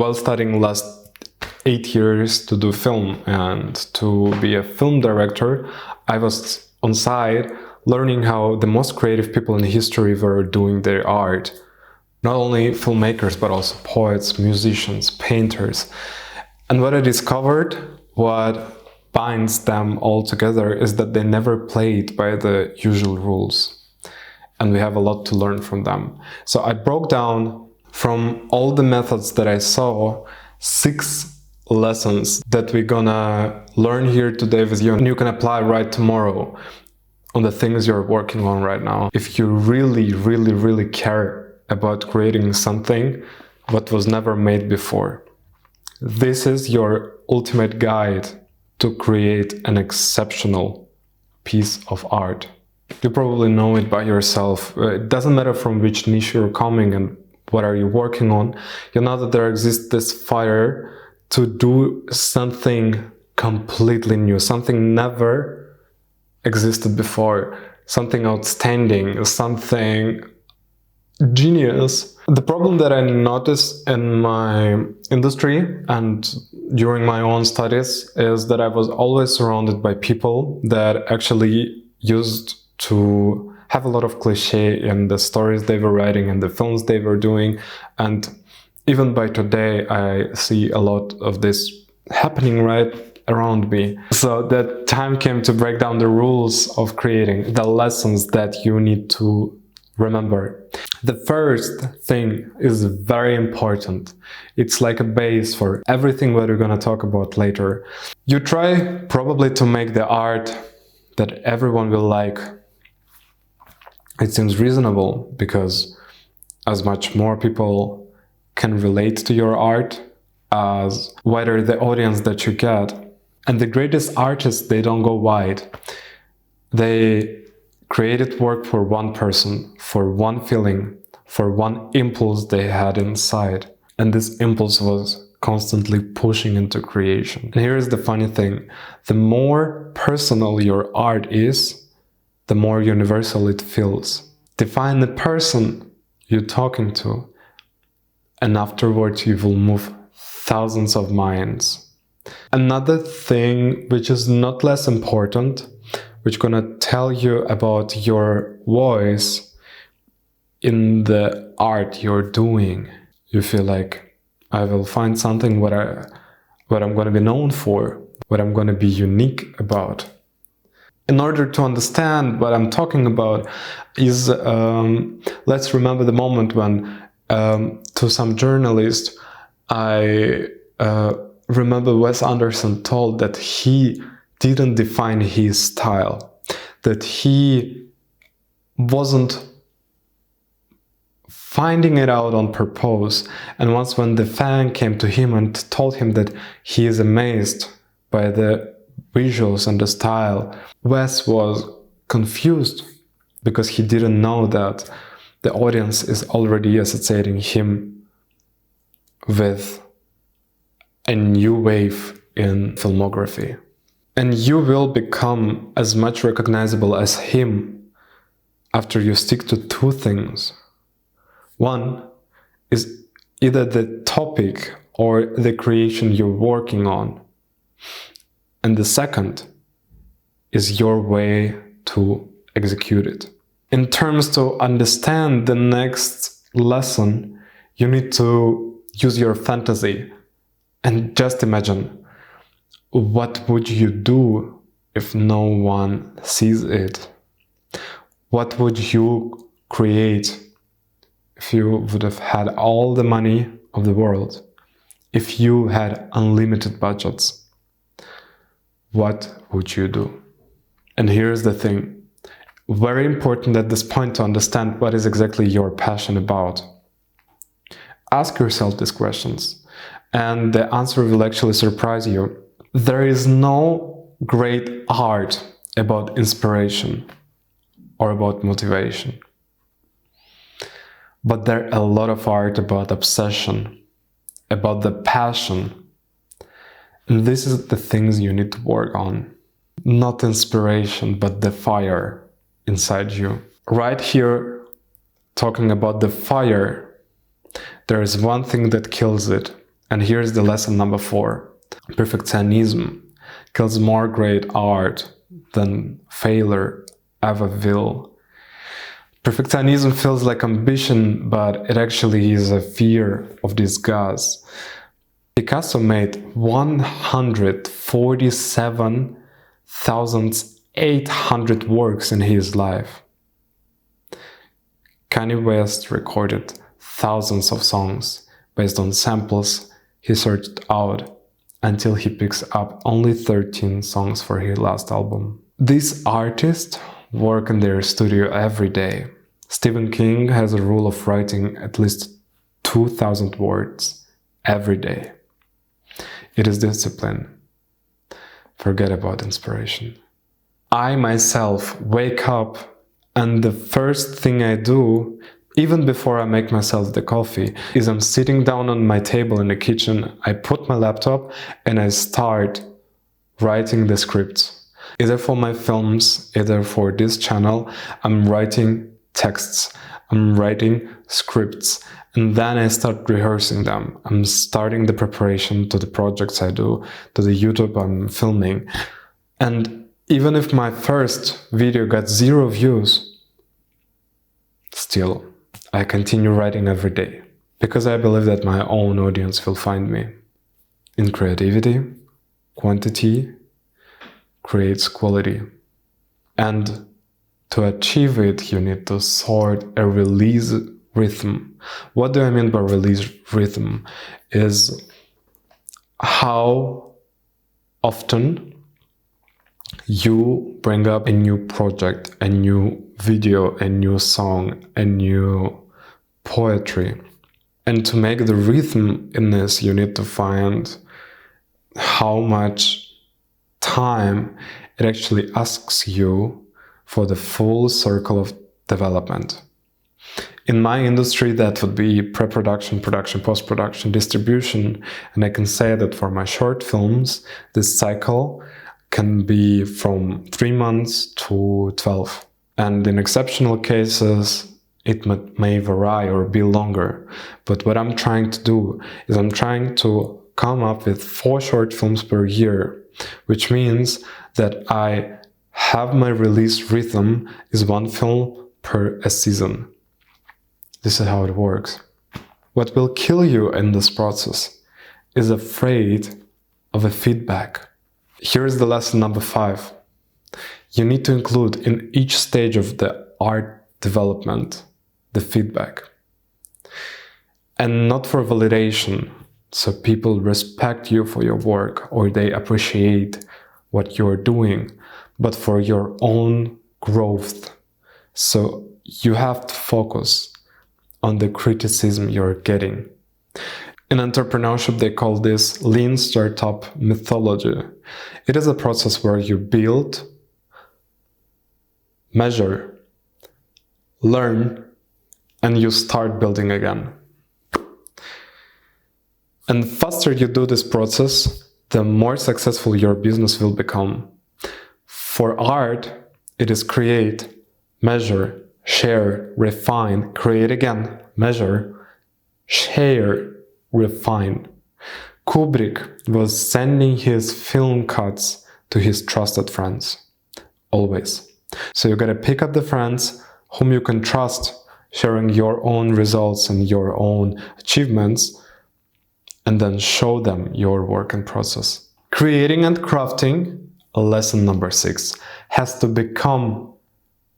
while studying last 8 years to do film and to be a film director, I was on site learning how the most creative people in history were doing their art. Not only filmmakers, but also poets, musicians, painters. And what I discovered, what binds them all together, is that they never played by the usual rules. And we have a lot to learn from them. So I broke down from all the methods that I saw 6 lessons that we're gonna learn here today with you, and you can apply right tomorrow on the things you're working on right now. If you really care about creating something what was never made before, this is your ultimate guide to create an exceptional piece of art. You probably know it by yourself. It doesn't matter from which niche you're coming and what are you working on. You know that there exists this fire to do something completely new, something never existed before, something outstanding, something genius. The problem that I noticed in my industry and during my own studies is that I was always surrounded by people that actually used to have a lot of cliché in the stories they were writing and the films they were doing. And even by today, I see a lot of this happening right around me. So that time came to break down the rules of creating, the lessons that you need to remember. The first thing is very important. It's like a base for everything that we're gonna talk about later. You try probably to make the art that everyone will like. It seems reasonable because as much more people can relate to your art, as wider the audience that you get. And the greatest artists, they don't go wide. They created work for one person, for one feeling, for one impulse they had inside. And this impulse was constantly pushing into creation. And here is the funny thing. The more personal your art is, the more universal it feels. Define the person you're talking to, and afterwards you will move thousands of minds. Another thing which is not less important, which gonna tell you about your voice in the art you're doing. You feel like, I will find something what I'm gonna be known for, what I'm gonna be unique about. In order to understand what I'm talking about is, let's remember the moment when to some journalist, I remember Wes Anderson told that he didn't define his style, that he wasn't finding it out on purpose. And once when the fan came to him and told him that he is amazed by the visuals and the style, Wes was confused because he didn't know that the audience is already associating him with a new wave in filmography. And you will become as much recognizable as him after you stick to 2 things. One is either the topic or the creation you're working on. And the second is your way to execute it. In terms to understand the next lesson, you need to use your fantasy and just imagine, what would you do if no one sees it? What would you create if you would have had all the money of the world? If you had unlimited budgets? What would you do? And here's the thing. Very important at this point to understand what is exactly your passion about. Ask yourself these questions, and the answer will actually surprise you. There is no great art about inspiration or about motivation. But there are a lot of art about obsession, about the passion. And this is the things you need to work on. Not inspiration, but the fire inside you. Right here, talking about the fire, there is one thing that kills it, And here's the lesson number 4. Perfectionism kills more great art than failure ever will. Perfectionism feels like ambition, but it actually is a fear of disgust. Picasso made 147,800 works in his life. Kanye West recorded thousands of songs based on samples he searched out until he picks up only 13 songs for his last album. These artists work in their studio every day. Stephen King has a rule of writing at least 2,000 words every day. It is discipline. Forget about inspiration. I myself wake up and the first thing I do, even before I make myself the coffee, is I'm sitting down on my table in the kitchen, I put my laptop and I start writing the scripts. Either for my films, either for this channel, I'm writing texts, I'm writing scripts, and then I start rehearsing them. I'm starting the preparation to the projects I do, to the YouTube I'm filming. And even if my first video got 0 views, still, I continue writing every day, because I believe that my own audience will find me. In creativity, quantity creates quality. And to achieve it, you need to sort a release rhythm. What do I mean by release rhythm? Is how often you bring up a new project, a new video, a new song, a new poetry. And to make the rhythm in this, you need to find how much time it actually asks you for the full circle of development. In my industry, that would be pre-production, production, post-production, distribution. And I can say that for my short films, this cycle can be from 3 months to 12. And in exceptional cases, it may vary or be longer. But what I'm trying to do is I'm trying to come up with 4 short films per year, which means that I have my release rhythm is 1 film per a season. This is how it works. What will kill you in this process is afraid of a feedback. Here is the lesson number 5. You need to include in each stage of the art development the feedback. And not for validation, so people respect you for your work or they appreciate what you're doing, but for your own growth. So you have to focus on the criticism you're getting. In entrepreneurship, they call this lean startup methodology. It is a process where you build, measure, learn, and you start building again. And the faster you do this process, the more successful your business will become. For art, it is create, measure, share, refine, create again, measure, share, refine. Kubrick was sending his film cuts to his trusted friends, always. So you gotta pick up the friends whom you can trust, sharing your own results and your own achievements, and then show them your work in process. Creating and crafting, lesson number 6, has to become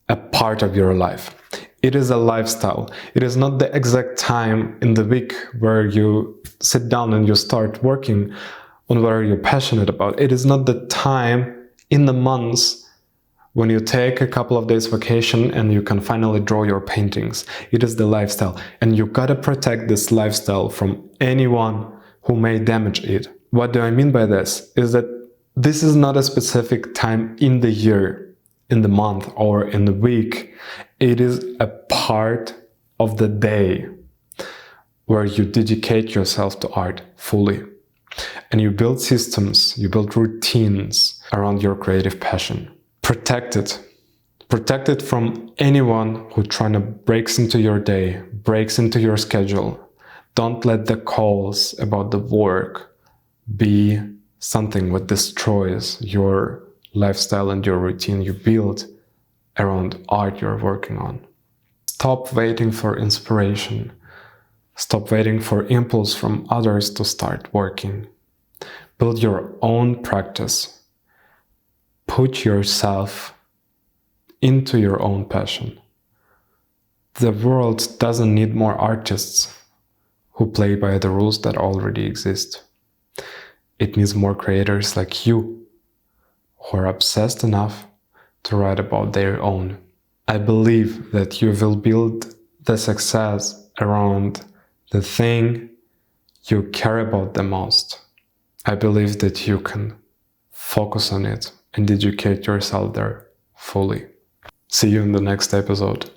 a part of your life. It is a lifestyle. It is not the exact time in the week where you sit down and you start working on what you're passionate about. It is not the time in the months when you take a couple of days vacation and you can finally draw your paintings. It is the lifestyle. And you gotta protect this lifestyle from anyone who may damage it. What do I mean by this? Is that this is not a specific time in the year, in the month, or in the week. It is a part of the day where you dedicate yourself to art fully. And you build systems, you build routines around your creative passion. Protect it. Protect it from anyone who breaks into your day, breaks into your schedule, Don't let the calls about the work be something that destroys your lifestyle and your routine you build around art you're working on. Stop waiting for inspiration. Stop waiting for impulse from others to start working. Build your own practice. Put yourself into your own passion. The world doesn't need more artists who play by the rules that already exist. It needs more creators like you, who are obsessed enough to write about their own. I believe that you will build the success around the thing you care about the most. I believe that you can focus on it and educate yourself there fully. See you in the next episode.